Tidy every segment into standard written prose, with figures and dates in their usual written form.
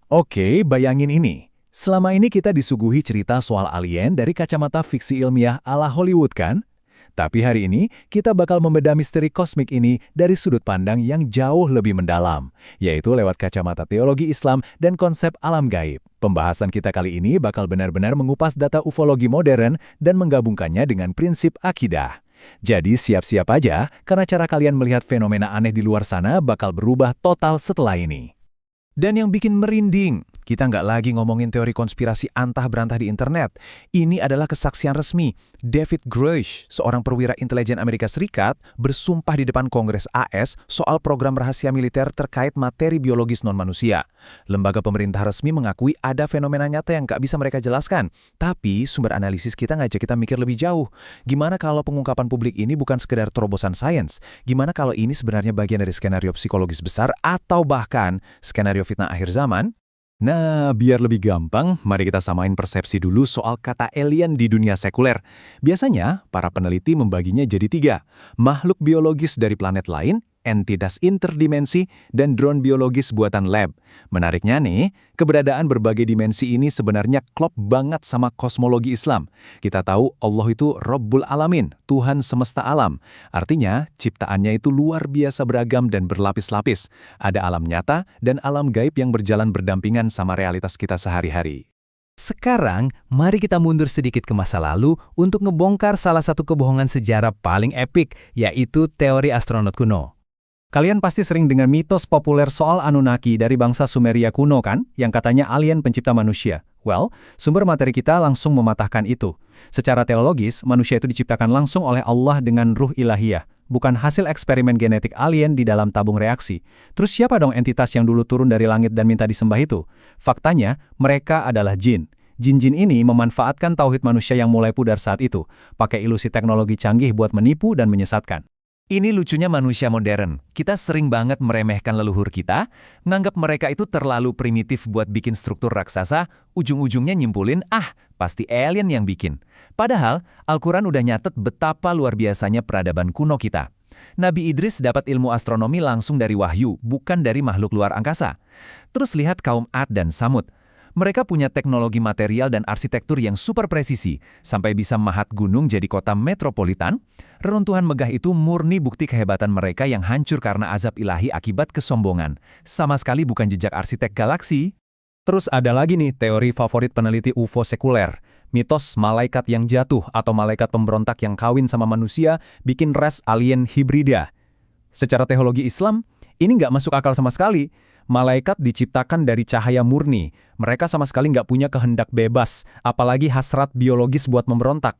Oke, bayangin ini. Selama ini kita disuguhi cerita soal alien dari kacamata fiksi ilmiah ala Hollywood kan? Tapi hari ini kita bakal membedah misteri kosmik ini dari sudut pandang yang jauh lebih mendalam, yaitu lewat kacamata teologi Islam dan konsep alam gaib. Pembahasan kita kali ini bakal benar-benar mengupas data ufologi modern dan menggabungkannya dengan prinsip akidah. Jadi siap-siap aja, karena cara kalian melihat fenomena aneh di luar sana bakal berubah total setelah ini. Dan yang bikin merinding, kita nggak lagi ngomongin teori konspirasi antah-berantah di internet. Ini adalah kesaksian resmi. David Grush, seorang perwira intelijen Amerika Serikat, bersumpah di depan Kongres AS soal program rahasia militer terkait materi biologis non-manusia. Lembaga pemerintah resmi mengakui ada fenomena nyata yang nggak bisa mereka jelaskan. Tapi sumber analisis kita ngajak kita mikir lebih jauh. Gimana kalau pengungkapan publik ini bukan sekedar terobosan sains? Gimana kalau ini sebenarnya bagian dari skenario psikologis besar atau bahkan skenario fitnah akhir zaman? Nah, biar lebih gampang, mari kita samain persepsi dulu soal kata alien di dunia sekuler. Biasanya, para peneliti membaginya jadi 3. Makhluk biologis dari planet lain, entitas interdimensi, dan drone biologis buatan lab. Menariknya nih, keberadaan berbagai dimensi ini sebenarnya klop banget sama kosmologi Islam. Kita tahu Allah itu Rabbul Alamin, Tuhan semesta alam. Artinya, ciptaannya itu luar biasa beragam dan berlapis-lapis. Ada alam nyata dan alam gaib yang berjalan berdampingan sama realitas kita sehari-hari. Sekarang, mari kita mundur sedikit ke masa lalu untuk ngebongkar salah satu kebohongan sejarah paling epik, yaitu teori astronot kuno. Kalian pasti sering dengar mitos populer soal Anunnaki dari bangsa Sumeria kuno kan, yang katanya alien pencipta manusia. Well, sumber materi kita langsung mematahkan itu. Secara teologis, manusia itu diciptakan langsung oleh Allah dengan ruh ilahiyah, bukan hasil eksperimen genetik alien di dalam tabung reaksi. Terus siapa dong entitas yang dulu turun dari langit dan minta disembah itu? Faktanya, mereka adalah jin. Jin-jin ini memanfaatkan tauhid manusia yang mulai pudar saat itu, pakai ilusi teknologi canggih buat menipu dan menyesatkan. Ini lucunya manusia modern. Kita sering banget meremehkan leluhur kita, nganggap mereka itu terlalu primitif buat bikin struktur raksasa, ujung-ujungnya nyimpulin, pasti alien yang bikin. Padahal, Al-Quran udah nyatet betapa luar biasanya peradaban kuno kita. Nabi Idris dapat ilmu astronomi langsung dari wahyu, bukan dari makhluk luar angkasa. Terus lihat kaum Ad dan Samud. Mereka punya teknologi material dan arsitektur yang super presisi, sampai bisa mahat gunung jadi kota metropolitan. Reruntuhan megah itu murni bukti kehebatan mereka yang hancur karena azab ilahi akibat kesombongan. Sama sekali bukan jejak arsitek galaksi. Terus ada lagi nih teori favorit peneliti UFO sekuler. Mitos malaikat yang jatuh atau malaikat pemberontak yang kawin sama manusia bikin ras alien hibrida. Secara teologi Islam, ini nggak masuk akal sama sekali. Malaikat diciptakan dari cahaya murni. Mereka sama sekali nggak punya kehendak bebas, apalagi hasrat biologis buat memberontak.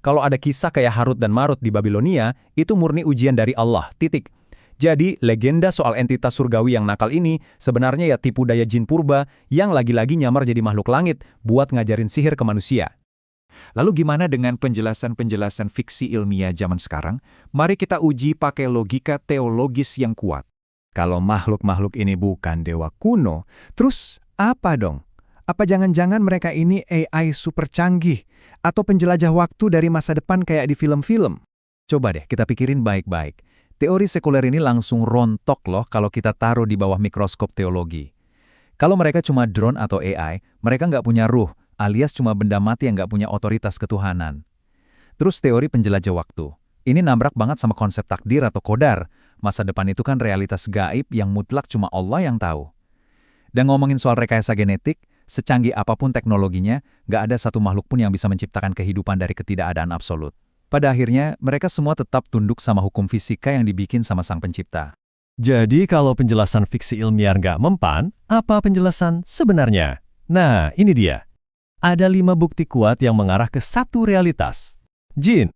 Kalau ada kisah kayak Harut dan Marut di Babilonia, itu murni ujian dari Allah, titik. Jadi, legenda soal entitas surgawi yang nakal ini sebenarnya ya tipu daya jin purba yang lagi-lagi nyamar jadi makhluk langit buat ngajarin sihir ke manusia. Lalu gimana dengan penjelasan-penjelasan fiksi ilmiah zaman sekarang? Mari kita uji pakai logika teologis yang kuat. Kalau makhluk-makhluk ini bukan dewa kuno, terus apa dong? Apa jangan-jangan mereka ini AI super canggih? Atau penjelajah waktu dari masa depan kayak di film-film? Coba deh kita pikirin baik-baik. Teori sekuler ini langsung rontok loh kalau kita taruh di bawah mikroskop teologi. Kalau mereka cuma drone atau AI, mereka nggak punya ruh, alias cuma benda mati yang nggak punya otoritas ketuhanan. Terus teori penjelajah waktu. Ini nabrak banget sama konsep takdir atau qadar. Masa depan itu kan realitas gaib yang mutlak cuma Allah yang tahu. Dan ngomongin soal rekayasa genetik, secanggih apapun teknologinya, nggak ada satu makhluk pun yang bisa menciptakan kehidupan dari ketidakadaan absolut. Pada akhirnya, mereka semua tetap tunduk sama hukum fisika yang dibikin sama sang pencipta. Jadi kalau penjelasan fiksi ilmiah nggak mempan, apa penjelasan sebenarnya? Nah, ini dia. Ada 5 bukti kuat yang mengarah ke satu realitas. Jin.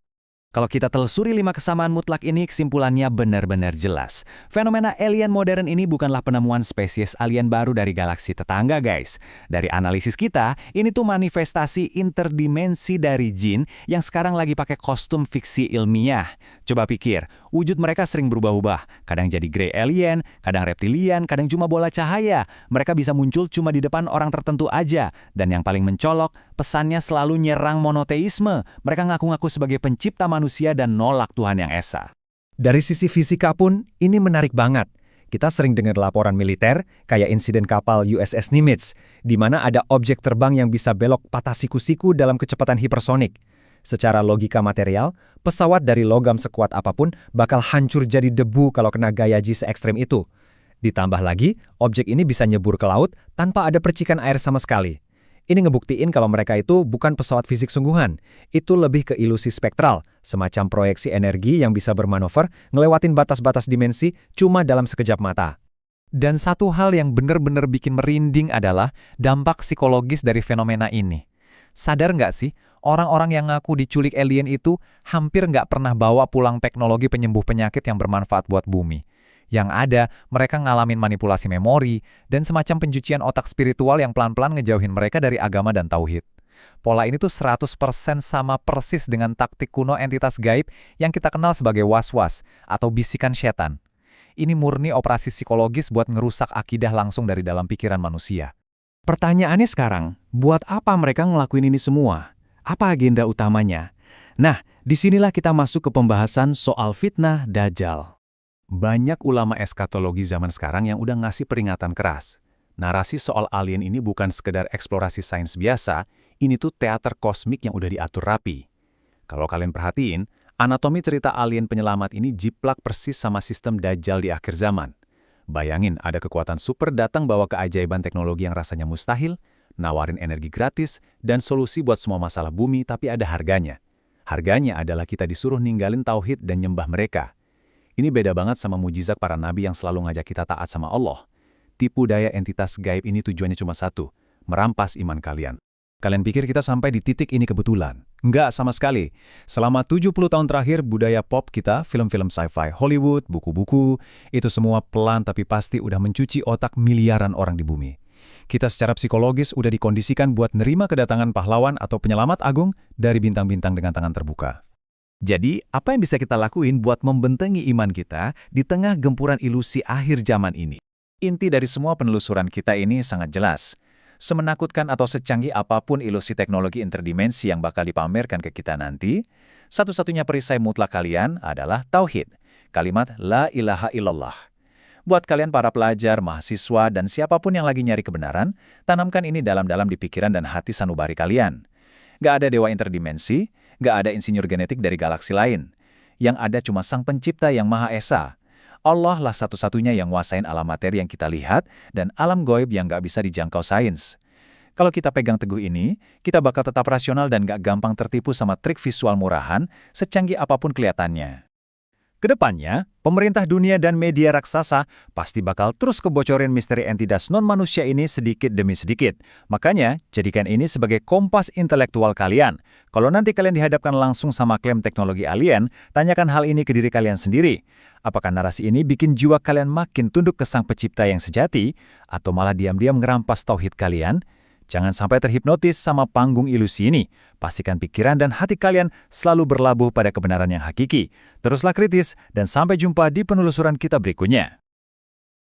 Kalau kita telusuri 5 kesamaan mutlak ini, kesimpulannya benar-benar jelas. Fenomena alien modern ini bukanlah penemuan spesies alien baru dari galaksi tetangga, guys. Dari analisis kita, ini tuh manifestasi interdimensi dari jin yang sekarang lagi pakai kostum fiksi ilmiah. Coba pikir, wujud mereka sering berubah-ubah. Kadang jadi grey alien, kadang reptilian, kadang cuma bola cahaya. Mereka bisa muncul cuma di depan orang tertentu aja. Dan yang paling mencolok, pesannya selalu nyerang monoteisme. Mereka ngaku-ngaku sebagai pencipta manusia dan nolak Tuhan yang esa. Dari sisi fisika pun, ini menarik banget. Kita sering dengar laporan militer, kayak insiden kapal USS Nimitz, di mana ada objek terbang yang bisa belok patah siku-siku dalam kecepatan hipersonik. Secara logika material, pesawat dari logam sekuat apapun bakal hancur jadi debu kalau kena gaya G se-ekstrem itu. Ditambah lagi, objek ini bisa nyebur ke laut tanpa ada percikan air sama sekali. Ini ngebuktiin kalau mereka itu bukan pesawat fisik sungguhan. Itu lebih ke ilusi spektral, semacam proyeksi energi yang bisa bermanuver ngelewatin batas-batas dimensi cuma dalam sekejap mata. Dan satu hal yang benar-benar bikin merinding adalah dampak psikologis dari fenomena ini. Sadar nggak sih, orang-orang yang ngaku diculik alien itu hampir nggak pernah bawa pulang teknologi penyembuh penyakit yang bermanfaat buat bumi. Yang ada, mereka ngalamin manipulasi memori dan semacam pencucian otak spiritual yang pelan-pelan ngejauhin mereka dari agama dan tauhid. Pola ini tuh 100% sama persis dengan taktik kuno entitas gaib yang kita kenal sebagai was-was atau bisikan setan. Ini murni operasi psikologis buat ngerusak akidah langsung dari dalam pikiran manusia. Pertanyaannya sekarang, buat apa mereka ngelakuin ini semua? Apa agenda utamanya? Nah, disinilah kita masuk ke pembahasan soal fitnah Dajjal. Banyak ulama eskatologi zaman sekarang yang udah ngasih peringatan keras. Narasi soal alien ini bukan sekedar eksplorasi sains biasa, ini tuh teater kosmik yang udah diatur rapi. Kalau kalian perhatiin, anatomi cerita alien penyelamat ini jiplak persis sama sistem Dajjal di akhir zaman. Bayangin ada kekuatan super datang bawa keajaiban teknologi yang rasanya mustahil, nawarin energi gratis, dan solusi buat semua masalah bumi tapi ada harganya. Harganya adalah kita disuruh ninggalin tauhid dan nyembah mereka. Ini beda banget sama mujizat para nabi yang selalu ngajak kita taat sama Allah. Tipu daya entitas gaib ini tujuannya cuma satu, merampas iman kalian. Kalian pikir kita sampai di titik ini kebetulan? Enggak sama sekali. Selama 70 tahun terakhir, budaya pop kita, film-film sci-fi Hollywood, buku-buku, itu semua pelan tapi pasti udah mencuci otak miliaran orang di bumi. Kita secara psikologis udah dikondisikan buat nerima kedatangan pahlawan atau penyelamat agung dari bintang-bintang dengan tangan terbuka. Jadi, apa yang bisa kita lakuin buat membentengi iman kita di tengah gempuran ilusi akhir zaman ini? Inti dari semua penelusuran kita ini sangat jelas. Semenakutkan atau secanggih apapun ilusi teknologi interdimensi yang bakal dipamerkan ke kita nanti, satu-satunya perisai mutlak kalian adalah tauhid, kalimat la ilaha illallah. Buat kalian para pelajar, mahasiswa, dan siapapun yang lagi nyari kebenaran, tanamkan ini dalam-dalam di pikiran dan hati sanubari kalian. Gak ada dewa interdimensi, gak ada insinyur genetik dari galaksi lain. Yang ada cuma Sang Pencipta yang Maha Esa. Allah lah satu-satunya yang nguasain alam materi yang kita lihat dan alam gaib yang gak bisa dijangkau sains. Kalau kita pegang teguh ini, kita bakal tetap rasional dan gak gampang tertipu sama trik visual murahan, secanggih apapun kelihatannya. Kedepannya, pemerintah dunia dan media raksasa pasti bakal terus kebocorin misteri entitas non-manusia ini sedikit demi sedikit. Makanya, jadikan ini sebagai kompas intelektual kalian. Kalau nanti kalian dihadapkan langsung sama klaim teknologi alien, tanyakan hal ini ke diri kalian sendiri. Apakah narasi ini bikin jiwa kalian makin tunduk ke Sang Pencipta yang sejati, atau malah diam-diam ngerampas tauhid kalian? Jangan sampai terhipnotis sama panggung ilusi ini. Pastikan pikiran dan hati kalian selalu berlabuh pada kebenaran yang hakiki. Teruslah kritis, dan sampai jumpa di penelusuran kita berikutnya.